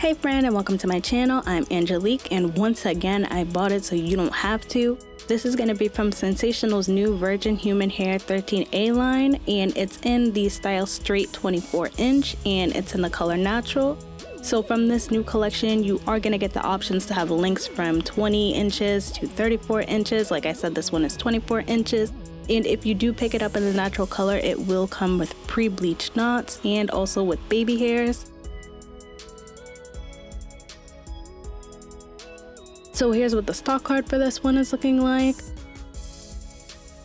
Hey friend, and welcome to my channel. I'm Angelique, and once again I bought it so you don't have to. This is going to be from Sensationnel's new Virgin Human Hair 13A line, and it's in the style straight 24 inch and it's in the color natural. So from this new collection you are going to get the options to have lengths from 20 inches to 34 inches. Like I said, this one is 24 inches. And if you do pick it up in the natural color, it will come with pre-bleached knots and also with baby hairs. So here's what the stock card for this one is looking like.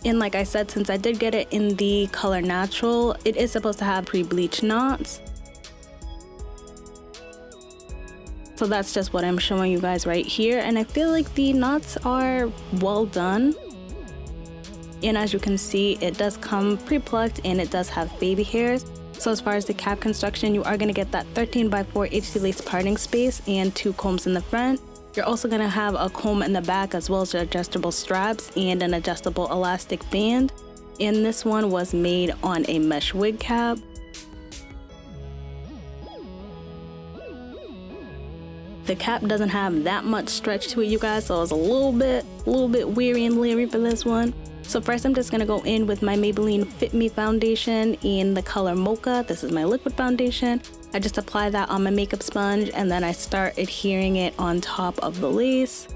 And like I said, since I did get it in the color natural, it is supposed to have pre-bleached knots. So that's just what I'm showing you guys right here. And I feel like the knots are well done. And as you can see, it does come pre-plucked and it does have baby hairs. So as far as the cap construction, you are going to get that 13x4 HC lace parting space and 2 combs in the front. You're also going to have a comb in the back as well as adjustable straps and an adjustable elastic band. And this one was made on a mesh wig cap. The cap doesn't have that much stretch to it, you guys, so I was a little bit weary and leery for this one. So first I'm just going to go in with my Maybelline Fit Me foundation in the color Mocha. This is my liquid foundation. I just apply that on my makeup sponge and then I start adhering it on top of the lace.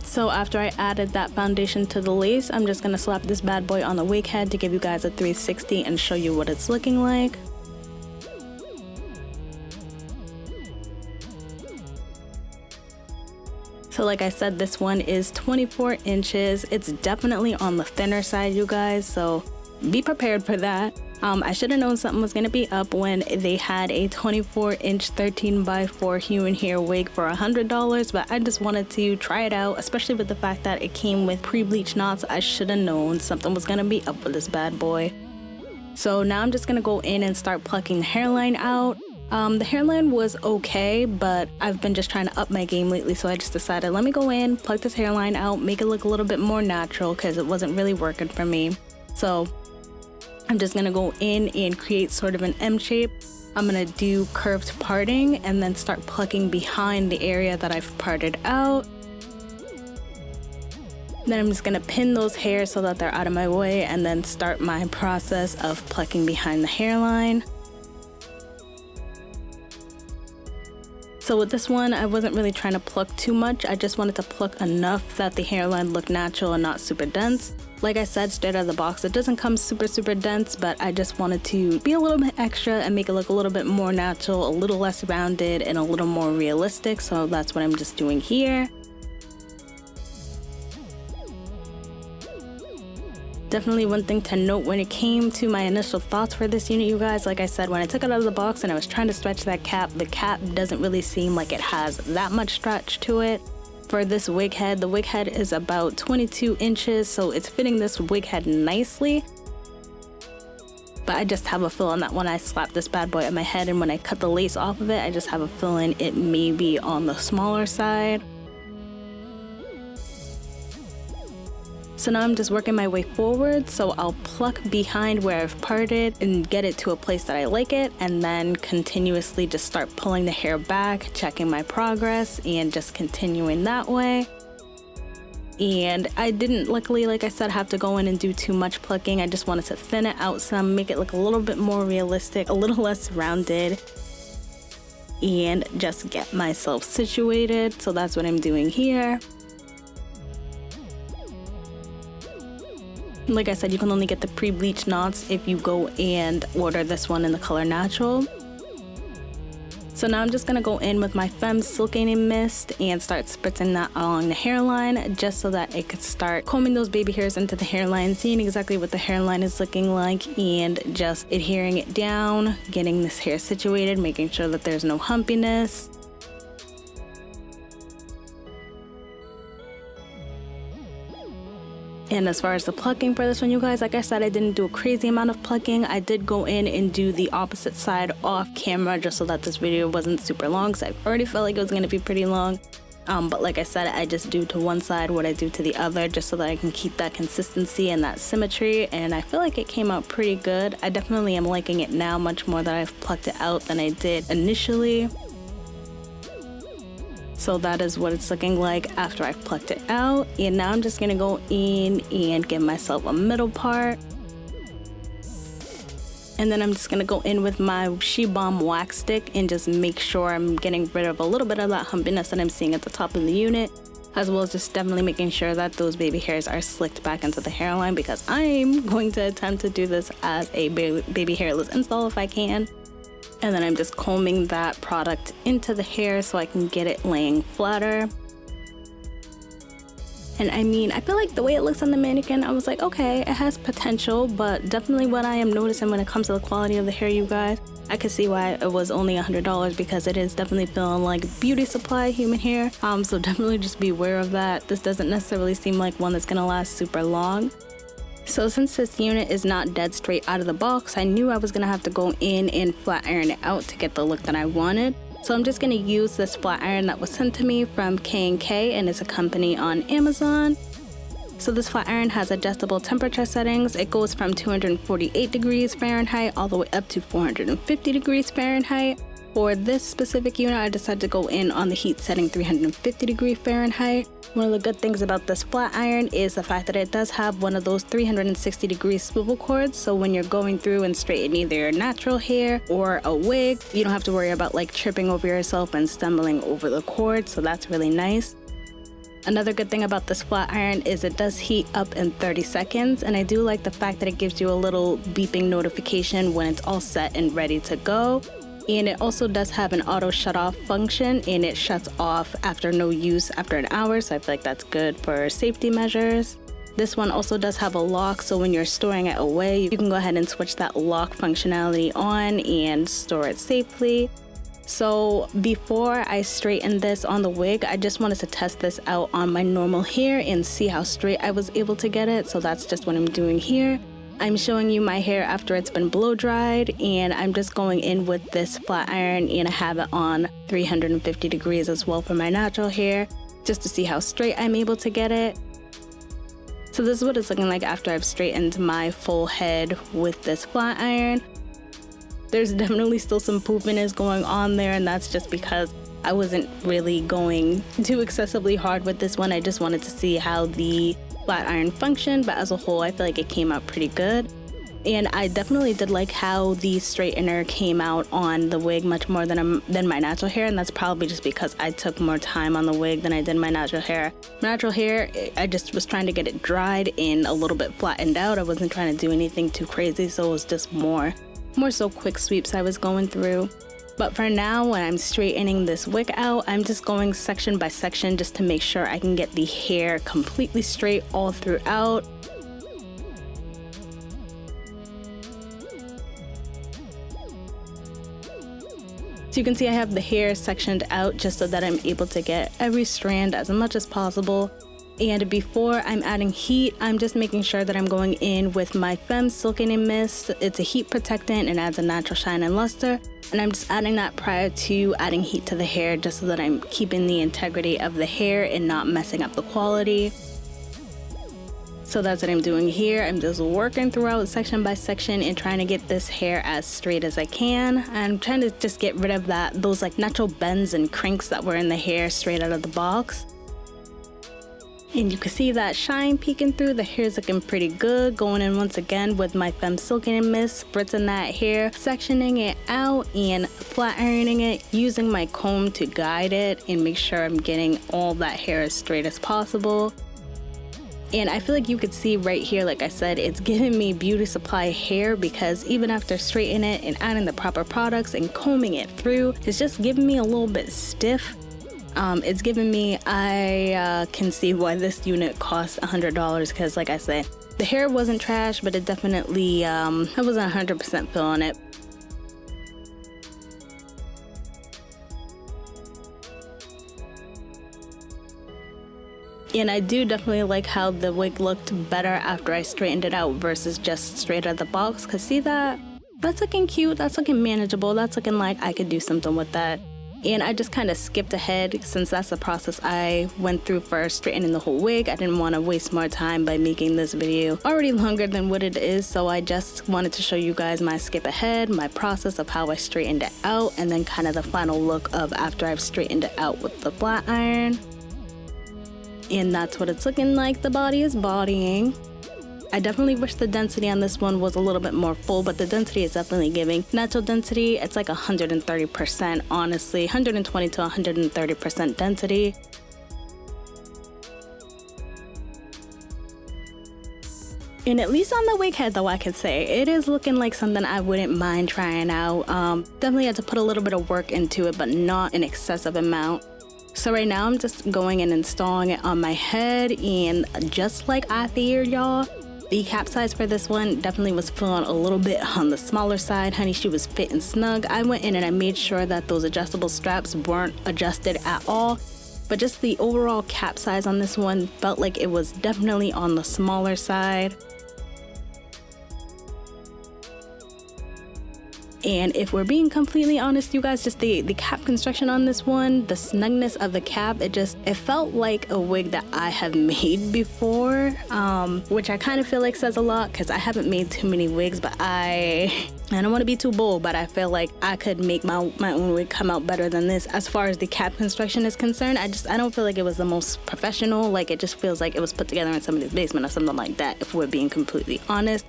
So after I added that foundation to the lace, I'm just going to slap this bad boy on the wig head to give you guys a 360 and show you what it's looking like. So like I said, this one is 24 inches. It's definitely on the thinner side, you guys, so be prepared for that. I should have known something was going to be up when they had a 24-inch 13x4 human hair wig for $100, but I just wanted to try it out, especially with the fact that it came with pre-bleached knots. I should have known something was going to be up with this bad boy. So now I'm just going to go in and start plucking the hairline out. The hairline was okay, but I've been just trying to up my game lately, so I just decided let me go in, pluck this hairline out, make it look a little bit more natural because it wasn't really working for me. So I'm just going to go in and create sort of an M shape. I'm going to do curved parting and then start plucking behind the area that I've parted out. Then I'm just going to pin those hairs so that they're out of my way and then start my process of plucking behind the hairline. So with this one, I wasn't really trying to pluck too much. I just wanted to pluck enough that the hairline looked natural and not super dense. Like I said, straight out of the box, it doesn't come super dense, but I just wanted to be a little bit extra and make it look a little bit more natural, a little less rounded, and a little more realistic. So that's what I'm just doing here. Definitely one thing to note when it came to my initial thoughts for this unit, you guys, like I said, when I took it out of the box and I was trying to stretch that cap, the cap doesn't really seem like it has that much stretch to it. For this wig head, the wig head is about 22 inches, so it's fitting this wig head nicely. But I just have a feeling that when I slap this bad boy on my head and when I cut the lace off of it, I just have a feeling it may be on the smaller side. So now I'm just working my way forward, so I'll pluck behind where I've parted and get it to a place that I like it, and then continuously just start pulling the hair back, checking my progress, and just continuing that way. And I didn't, luckily, like I said, have to go in and do too much plucking. I just wanted to thin it out some, make it look a little bit more realistic, a little less rounded, and just get myself situated. So that's what I'm doing here. Like I said, you can only get the pre-bleached knots if you go and order this one in the color natural. So now I'm just going to go in with my Femme Silicone mist and start spritzing that along the hairline just so that it could start combing those baby hairs into the hairline, seeing exactly what the hairline is looking like and just adhering it down, getting this hair situated, making sure that there's no humpiness. And as far as the plucking for this one, you guys, like I said, I didn't do a crazy amount of plucking. I did go in and do the opposite side off camera just so that this video wasn't super long, because I already felt like it was going to be pretty long. But like I said, I just do to one side what I do to the other just so that I can keep that consistency and that symmetry, and I feel like it came out pretty good. I definitely am liking it now much more that I've plucked it out than I did initially. So that is what it's looking like after I've plucked it out. And now I'm just gonna go in and give myself a middle part. And then I'm just gonna go in with my She Bomb wax stick and just make sure I'm getting rid of a little bit of that humpiness that I'm seeing at the top of the unit, as well as just definitely making sure that those baby hairs are slicked back into the hairline, because I'm going to attempt to do this as a baby hairless install if I can. And then I'm just combing that product into the hair so I can get it laying flatter. And I mean, I feel like the way it looks on the mannequin, I was like, okay, it has potential, but definitely what I am noticing when it comes to the quality of the hair, you guys, I could see why it was only $100, because it is definitely feeling like beauty supply human hair. So definitely just be aware of that. This doesn't necessarily seem like one that's gonna last super long. So since this unit is not dead straight out of the box, I knew I was gonna have to go in and flat iron it out to get the look that I wanted. So I'm just gonna use this flat iron that was sent to me from K&K, and it's a company on Amazon. So this flat iron has adjustable temperature settings. It goes from 248 degrees Fahrenheit all the way up to 450 degrees Fahrenheit. For this specific unit, I decided to go in on the heat setting 350 degrees Fahrenheit. One of the good things about this flat iron is the fact that it does have one of those 360 degree swivel cords, so when you're going through and straightening either your natural hair or a wig, you don't have to worry about like tripping over yourself and stumbling over the cord, so that's really nice. Another good thing about this flat iron is it does heat up in 30 seconds, and I do like the fact that it gives you a little beeping notification when it's all set and ready to go. And it also does have an auto shut off function, and it shuts off after no use after an hour, so I feel like that's good for safety measures. This one also does have a lock, so when you're storing it away, you can go ahead and switch that lock functionality on and store it safely. So before I straighten this on the wig, I just wanted to test this out on my normal hair and see how straight I was able to get it, so that's just what I'm doing here. I'm showing you my hair after it's been blow dried, and I'm just going in with this flat iron, and I have it on 350 degrees as well for my natural hair, just to see how straight I'm able to get it. So this is what it's looking like after I've straightened my full head with this flat iron. There's definitely still some poofiness going on there, and that's just because I wasn't really going too excessively hard with this one. I just wanted to see how the flat iron function, but as a whole I feel like it came out pretty good. And I definitely did like how the straightener came out on the wig much more than my natural hair, and that's probably just because I took more time on the wig than I did my natural hair. My natural hair, I just was trying to get it dried and a little bit flattened out. I wasn't trying to do anything too crazy, so it was just more so quick sweeps I was going through. But for now, when I'm straightening this wig out, I'm just going section by section just to make sure I can get the hair completely straight all throughout. So you can see I have the hair sectioned out just so that I'm able to get every strand as much as possible. And before I'm adding heat, I'm just making sure that I'm going in with my Femme Silkening Mist. It's a heat protectant and adds a natural shine and luster. And I'm just adding that prior to adding heat to the hair, just so that I'm keeping the integrity of the hair and not messing up the quality. So that's what I'm doing here. I'm just working throughout section by section and trying to get this hair as straight as I can. I'm trying to just get rid of those like natural bends and crinks that were in the hair straight out of the box. And you can see that shine peeking through. The hair's looking pretty good. Going in once again with my Femme Silkening Mist, spritzing that hair, sectioning it out and flat ironing it, using my comb to guide it and make sure I'm getting all that hair as straight as possible. And I feel like you could see right here, like I said, it's giving me beauty supply hair, because even after straightening it and adding the proper products and combing it through, it's just giving me a little bit stiff. It's giving me, I can see why this unit cost $100, because like I said, the hair wasn't trash, but it definitely, I wasn't 100% feeling it. And I do definitely like how the wig looked better after I straightened it out versus just straight out of the box. Cause see that? That's looking cute, that's looking manageable, that's looking like I could do something with that. And I just kind of skipped ahead since that's the process I went through for straightening the whole wig. I didn't want to waste more time by making this video already longer than what it is, so I just wanted to show you guys my skip ahead, my process of how I straightened it out, and then kind of the final look of after I've straightened it out with the flat iron. And that's what it's looking like. The body is bodying. I definitely wish the density on this one was a little bit more full, but the density is definitely giving. Natural density, it's like 130%, honestly. 120 to 130% density. And at least on the wig head though, I could say, it is looking like something I wouldn't mind trying out. Definitely had to put a little bit of work into it, but not an excessive amount. So right now I'm just going and installing it on my head, and just like I feared, y'all, the cap size for this one definitely was feeling a little bit on the smaller side. Honey, she was fit and snug. I went in and I made sure that those adjustable straps weren't adjusted at all, but just the overall cap size on this one felt like it was definitely on the smaller side. And if we're being completely honest, you guys, just the cap construction on this one, the snugness of the cap, it felt like a wig that I have made before, which I kind of feel like says a lot because I haven't made too many wigs, but I don't want to be too bold, but I feel like I could make my own wig come out better than this. As far as the cap construction is concerned, I don't feel like it was the most professional. Like, it just feels like it was put together in somebody's basement or something like that, if we're being completely honest.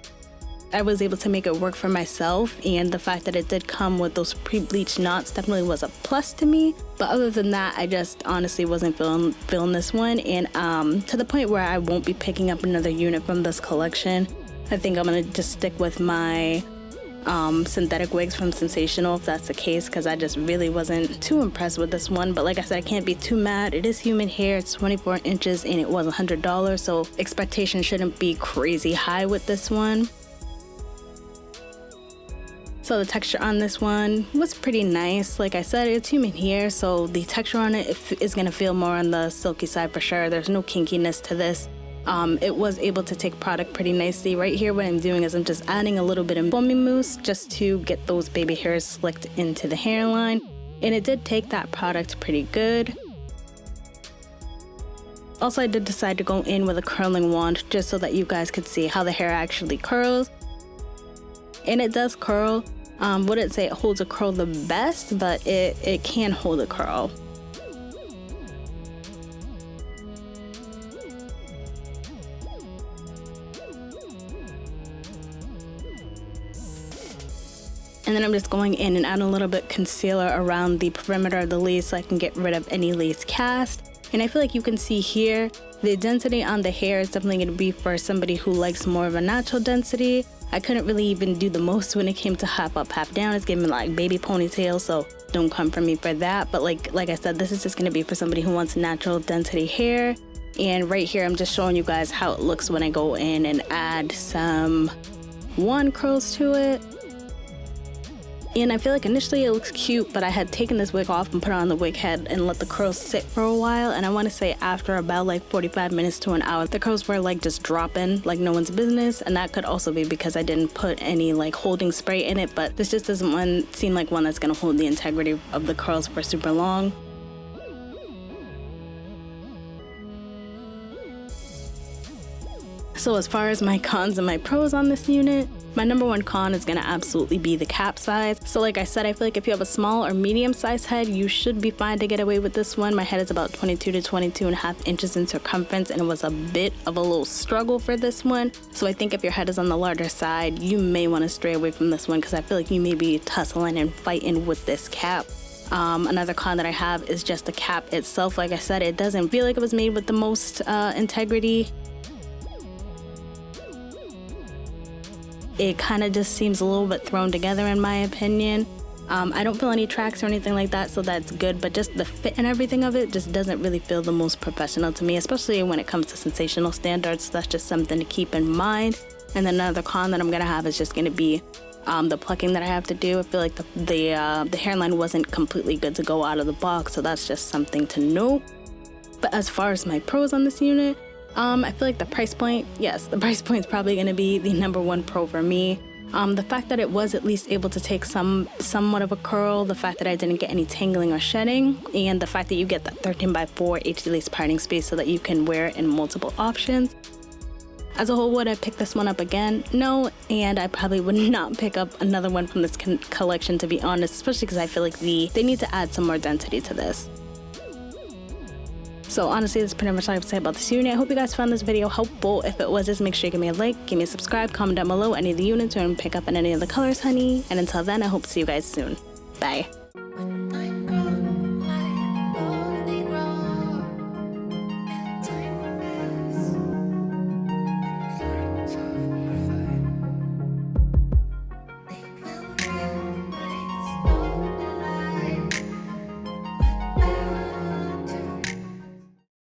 I was able to make it work for myself, and the fact that it did come with those pre-bleached knots definitely was a plus to me. But other than that, I just honestly wasn't feeling this one, and to the point where I won't be picking up another unit from this collection. I think I'm gonna just stick with my synthetic wigs from Sensationnel if that's the case, because I just really wasn't too impressed with this one. But like I said, I can't be too mad. It is human hair, it's 24 inches, and it was $100, so expectations shouldn't be crazy high with this one. So the texture on this one was pretty nice. Like I said, it's human hair, so the texture on it is gonna feel more on the silky side for sure. There's no kinkiness to this. It was able to take product pretty nicely. Right here, what I'm doing is I'm just adding a little bit of foamy mousse just to get those baby hairs slicked into the hairline. And it did take that product pretty good. Also, I did decide to go in with a curling wand just so that you guys could see how the hair actually curls. And it does curl. Wouldn't say it holds a curl the best, but it can hold a curl. And then I'm just going in and adding a little bit concealer around the perimeter of the lace so I can get rid of any lace cast. And I feel like you can see here, the density on the hair is definitely going to be for somebody who likes more of a natural density. I couldn't really even do the most when it came to half up, half down. It's giving me like baby ponytail, so don't come for me for that. But like I said, this is just going to be for somebody who wants natural density hair. And right here, I'm just showing you guys how it looks when I go in and add some wand curls to it. And I feel like initially it looks cute, but I had taken this wig off and put it on the wig head and let the curls sit for a while. And I want to say after about like 45 minutes to an hour, the curls were like just dropping like no one's business. And that could also be because I didn't put any like holding spray in it, but this just doesn't seem like one that's going to hold the integrity of the curls for super long. So as far as my cons and my pros on this unit, my number one con is going to absolutely be the cap size. So like I said, I feel like if you have a small or medium size head, you should be fine to get away with this one. My head is about 22 to 22.5 inches in circumference, and it was a bit of a little struggle for this one. So I think if your head is on the larger side, you may want to stray away from this one because I feel like you may be tussling and fighting with this cap. Another con that I have is just the cap itself. Like I said, it doesn't feel like it was made with the most integrity. It kind of just seems a little bit thrown together in my opinion. I don't feel any tracks or anything like that, so that's good, but just the fit and everything of it just doesn't really feel the most professional to me, especially when it comes to Sensationnel standards. So that's just something to keep in mind. And then another con that I'm gonna have is just gonna be the plucking that I have to do. I feel like the hairline wasn't completely good to go out of the box, so that's just something to note. But as far as my pros on this unit, I feel like the price point, yes, the price point is probably going to be the #1 pro for me. The fact that it was at least able to take somewhat of a curl, the fact that I didn't get any tangling or shedding, and the fact that you get that 13x4 HD lace parting space so that you can wear it in multiple options. As a whole, would I pick this one up again? No, and I probably would not pick up another one from this collection, to be honest, especially because I feel like they need to add some more density to this. So honestly, that's pretty much all I have to say about this unit. I hope you guys found this video helpful. If it was, just make sure you give me a like, give me a subscribe, comment down below any of the units or pick up in any of the colors, honey. And until then, I hope to see you guys soon. Bye.